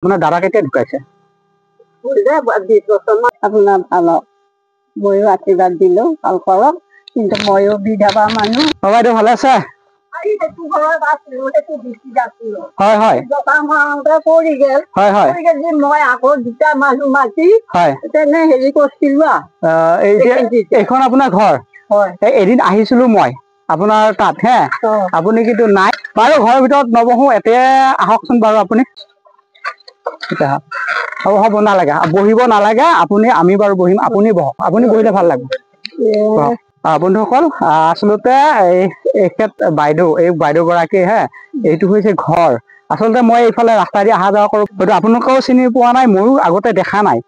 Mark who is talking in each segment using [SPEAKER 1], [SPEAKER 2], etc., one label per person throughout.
[SPEAKER 1] আপোনাৰ দাদা কেতিয়া ঢুকাইছে?
[SPEAKER 2] আপোনাৰ ভাল ময়ো আশীৰ্বাদ দিলো ভাল কৰক, কিন্তু ময়ো বিধৱা মানুহ।
[SPEAKER 1] বাইদেউ ভালে আছে? হয় হয়
[SPEAKER 2] পৰি গেল
[SPEAKER 1] হয় হয়
[SPEAKER 2] মই আকৌ দুটা মানুহ মাতি তেনে হেৰি কৰিছিলো।
[SPEAKER 1] এইখন আপোনাৰ ঘৰ?
[SPEAKER 2] হয়।
[SPEAKER 1] এদিন আহিছিলো মই আপোনাৰ তাত আপুনি কিন্তু নাই বাৰু। ঘৰৰ ভিতৰত নবহো, এতিয়া আহকচোন বাৰু আপুনি। হ'ব নালাগে, বহিব নালাগে আপুনি, আমি বাৰু বহিম, আপুনি বহক। আপুনি বহিলে ভাল লাগিব। বন্ধুসকল, আচলতে এখেত বাইদেউ, এই বাইদেউ গৰাকী এইটো হৈছে ঘৰ। আচলতে মই এইফালে ৰাস্তা দি অহা যোৱা কৰো, হয়তো আপোনালোকেও চিনি পোৱা নাই, ময়ো আগতে দেখা নাই।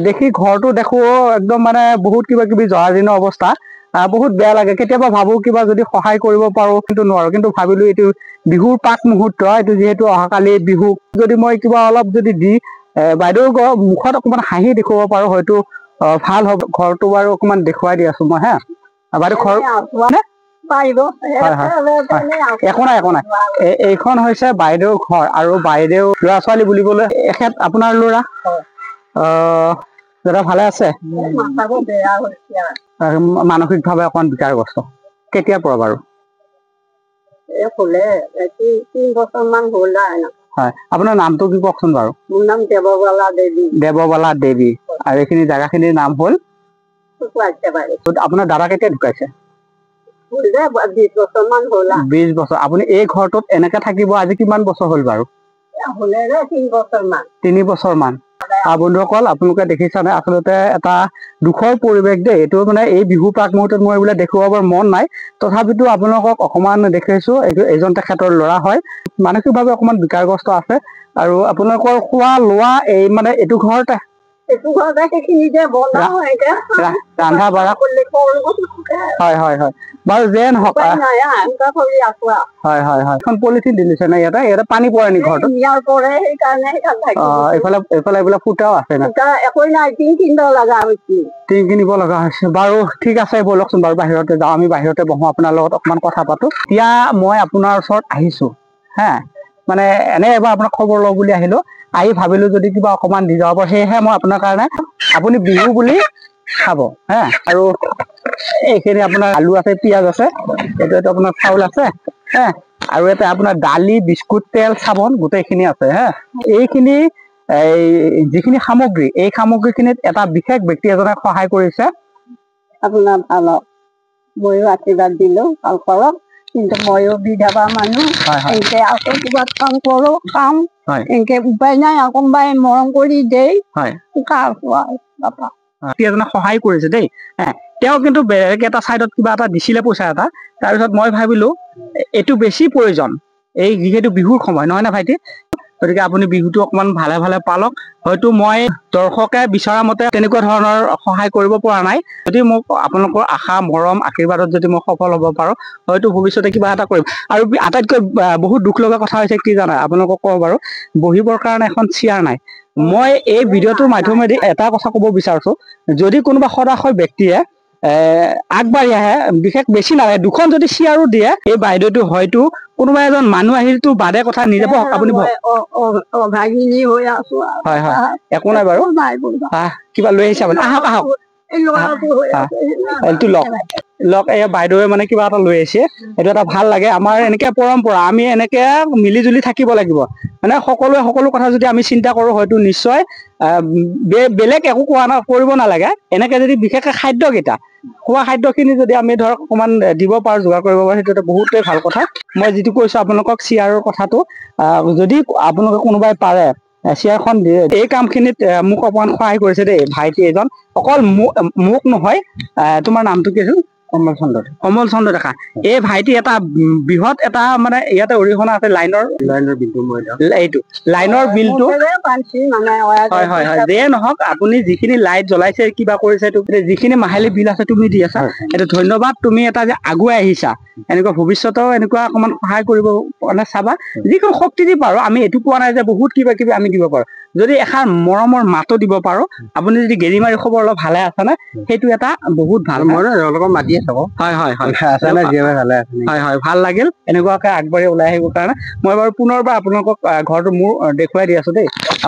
[SPEAKER 1] দেখি ঘৰটো দেখো একদম মানে বহুত কিবা কিবি জৰাজীৰ্ণ অৱস্থা। বহুত বেয়া লাগে। কেতিয়াবা ভাবো কিবা যদি সহায় কৰিব পাৰো, কিন্তু নোৱাৰো। কিন্তু ভাবিলো এইটো বিহুৰ পাক মুহূৰ্ত, এইটো যিহেতু অহাকালি বিহু, যদি মই কিবা অলপ যদি দি বাইদেউৰ মুখত অকমান হাঁহি দেখুৱাব পাৰো, হয়তো ভাল হ'ব। ঘৰটো বাৰু অকমান দেখুৱাই দি আছো মই বাইদেউ। ঘৰ একো নাই একো নাই। এইখন হৈছে বাইদেউৰ ঘৰ, আৰু বাইদেউ ল'ৰা ছোৱালী বুলিবলৈ এখেত আপোনাৰ ল'ৰা। দাদা ভালে আছে? মানসিকভাৱে অকমান বিকাৰগ্ৰস্ত। কেতিয়াৰ পৰা বাৰু?
[SPEAKER 2] 3 বছৰমান হ'ল।
[SPEAKER 1] হয়, আপোনাৰ নামটো কি কওকচোন বাৰু?
[SPEAKER 2] মোৰ নাম দেৱবালা দেৱী।
[SPEAKER 1] দেৱবালা দেৱী। আৰু এইখিনি জেগাখিনিৰ নাম হ'ল? আপোনাৰ দাদা কেতিয়া ঢুকাইছে?
[SPEAKER 2] 20 বছৰমান হ'ল।
[SPEAKER 1] 20 বছৰ। আপুনি এই ঘৰটোত এনেকে থাকিব আজি কিমান বছৰ হ'ল বাৰু? 3 বছৰ মান। বন্ধুসকল, আপোনালোকে দেখিছানে? আচলতে এটা দুখৰ পৰিৱেশ দেই এইটো। মানে এই বিহু প্ৰাক মুহূৰ্তত মই এইবিলাক দেখুৱাবৰ মন নাই, তথাপিতো আপোনালোকক অকমান দেখাইছো। এইজন তেখেতৰ ল'ৰা হয়, মানসিকভাৱে অকমান বিকাৰগ্ৰস্ত আছে। আৰু আপোনালোকৰ খোৱা লোৱা এই মানে এইটো ঘৰতে ৰন্ধা বঢ়া? হয় হয় হয়, বাৰু যে নহওক। হয় হয় হয়। এখন পলিথিন দিছে নে ইয়াতে? ইয়াতে পানী পৰে নেকি ঘৰটো? এইফালে এইবিলাক ফুটাও আছে না? টিং কিনিব লগা হৈছে। বাৰু ঠিক আছে, ব'লকচোন বাৰু বাহিৰতে যাওঁ, আমি বাহিৰতে বহো, আপোনাৰ লগত অকমান কথা পাতো। এতিয়া মই আপোনাৰ ওচৰত আহিছো মানে এনে এবাৰ আপোনাক খবৰ লওঁ বুলি আহিলো। আহি ভাবিলো যদি কিবা অকমান দি যাব পাৰো, সেয়েহে মই আপোনাৰ কাৰণে, আপুনি বিহু বুলি খাব আৰু এইখিনি আপোনাৰ আলু আছে, পিয়াজ আছে, এইটো আপোনাৰ চাউল আছে আৰু এটা আপোনাৰ দালি, বিস্কুট, তেল, চাবোন গোটেইখিনি আছে এইখিনি যিখিনি সামগ্ৰী, এই সামগ্ৰী খিনিত এটা বিশেষ ব্যক্তি এজনে সহায় কৰিছে।
[SPEAKER 2] আপোনাৰ ভাল ময়ো আশীৰ্বাদ দিলো ভাল কৰক, কিন্তু ময়ো বিধৱা মানুহ। এনেকে আকৌ কিবা কাম কৰো, খাম, এনেকে উপায় নাই। কোনোবাই মৰম কৰি দেই
[SPEAKER 1] এজনে সহায় কৰিছে দেই। তেওঁ কিন্তু বেলেগ এটা চাইডত কিবা এটা দিছিলে, পইচা এটা। তাৰপিছত মই ভাবিলো এইটো বেছি প্ৰয়োজন, এই যিহেতু বিহুৰ সময়, নহয় নে ভাইটি? গতিকে আপুনি বিহুটো অকমান ভালে ভালে পালক। হয়তো মই দৰ্শকে বিচৰা মতে তেনেকুৱা ধৰণৰ সহায় কৰিব পৰা নাই। যদি মোক আপোনালোকৰ আশা, মৰম, আশীৰ্বাদত যদি মই সফল হ'ব পাৰো, হয়তো ভৱিষ্যতে কিবা এটা কৰিম। আৰু আটাইতকৈ বহুত দুখ লগা কথা হৈছে কি জানা? আপোনালোকক কওঁ বাৰু, বহিবৰ কাৰণে এখন চেয়াৰ নাই। মই এই ভিডিঅ'টোৰ মাধ্যমেদি এটা কথা ক'ব বিচাৰিছো, যদি কোনোবা সদাশয় ব্যক্তিয়ে আগবাঢ়ি আহে, বিশেষ বেছি নালাগে, 2খন যদি চিয়াৰো দিয়ে, এই বাইদেউটো হয়তো কোনোবা এজন মানুহ আহিলতো বাদে কথা, নিজে বহক, আপুনি বহক। হয় হয়, একো নাই বাৰু। কিবা লৈ আহিছে আপুনি? আহক আহক, এইটো লওক। এই বাইদেৱে মানে কিবা এটা লৈ আহিছে, এইটো এটা ভাল লাগে। আমাৰ এনেকে পৰম্পৰা, আমি এনেকে মিলি জুলি থাকিব লাগিব। মানে সকলোৱে সকলো কথা যদি আমি চিন্তা কৰো, হয়তো নিশ্চয় বেলেগ একো কৰিব নালাগে। এনেকে যদি বিশেষকে খাদ্যকেইটা, খোৱা খাদ্যখিনি যদি আমি ধৰক অকমান দিব পাৰো, যোগাৰ কৰিব পাৰো, সেইটো এটা বহুতেই ভাল কথা। মই যিটো কৈছো আপোনালোকক চিয়াৰৰ কথাটো, যদি আপোনালোকে কোনোবাই পাৰে চিয়াৰখন দিয়ে, এই কামখিনিত মোক অকমান সহায় কৰিছে দেই ভাইটি এজন। অকল মোক নহয়, তোমাৰ নামটো কি আছিল? কমল চন্দ্ৰ ডেকা। এই ভাইটি এটা বৃহৎ এটা মানে ইয়াতে অৰিহণা আছে, লাইনৰ বিলটো। হয় হয় হয়, যিয়ে নহওক, আপুনি যিখিনি লাইট জ্বলাইছে, কিবা কৰিছে, যিখিনি মাহিলী বিল আছে তুমি দি আছা, এইটো ধন্যবাদ। তুমি এটা যে আগুৱাই আহিছা, এনেকুৱা ভৱিষ্যতেও এনেকুৱা অকমান সহায় কৰিব মানে চাবা, যিকোনো শক্তি দি পাৰো। আমি এইটো কোৱা নাই যে বহুত কিবা কিবি আমি দিব পাৰো, যদি এষাৰ মৰমৰ মাতো দিব পাৰো, আপুনি যদি গেলি মাৰি খবৰ অলপ ভালে আছে নে, সেইটো এটা বহুত ভাল।
[SPEAKER 3] মই অলপ মাতি আছো।
[SPEAKER 1] হয় হয় হয়
[SPEAKER 3] আছে নে জীয়াই ভালে আছে?
[SPEAKER 1] হয় হয়, ভাল লাগিল এনেকুৱাকে আগবাঢ়ি ওলাই আহিবৰ কাৰণে। মই বাৰু পুনৰবাৰ আপোনালোকক ঘৰটো মোৰ দেখুৱাই দি আছো দেই।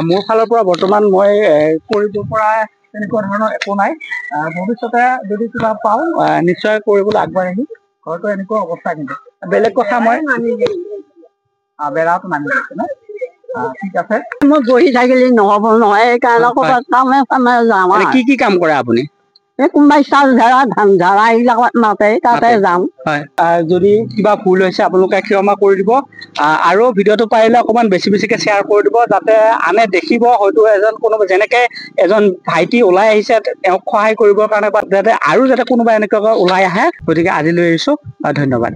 [SPEAKER 1] মোৰ ফালৰ পৰা বৰ্তমান মই কৰিব পৰা তেনেকুৱা ধৰণৰ একো নাই। ভৱিষ্যতে যদি কিবা পাওঁ নিশ্চয় কৰিবলৈ আগবাঢ়ি আহিম। ঘৰটো এনেকুৱা অৱস্থা, কিন্তু বেলেগ কথা মই বেৰাটো নামি গৈছে ন। ঠিক আছে,
[SPEAKER 2] মই বহি থাকিলে নহব নহয়, সেইকাৰণে ক'ৰবাত কামে চামে যাম।
[SPEAKER 1] কি কি কাম কৰে আপুনি?
[SPEAKER 2] এই কোনোবাই চাউল ঝাৰা, ধান ঝাৰা এইবিলাকত মাতে, তাতে যাম।
[SPEAKER 1] হয়, যদি কিবা ভুল হৈছে আপোনালোকে ক্ষমা কৰি দিব, আৰু ভিডিঅ'টো পাৰিলে অকণমান বেছিকে শ্বেয়াৰ কৰি দিব, যাতে আনে দেখিব। হয়তো কোনোবা যেনেকে এজন ভাইটি ওলাই আহিছে তেওঁক সহায় কৰিবৰ কাৰণে, বা যাতে আৰু যাতে কোনোবা এনেকুৱা ওলাই আহে। গতিকে আজিলৈ এৰিছো, ধন্যবাদ।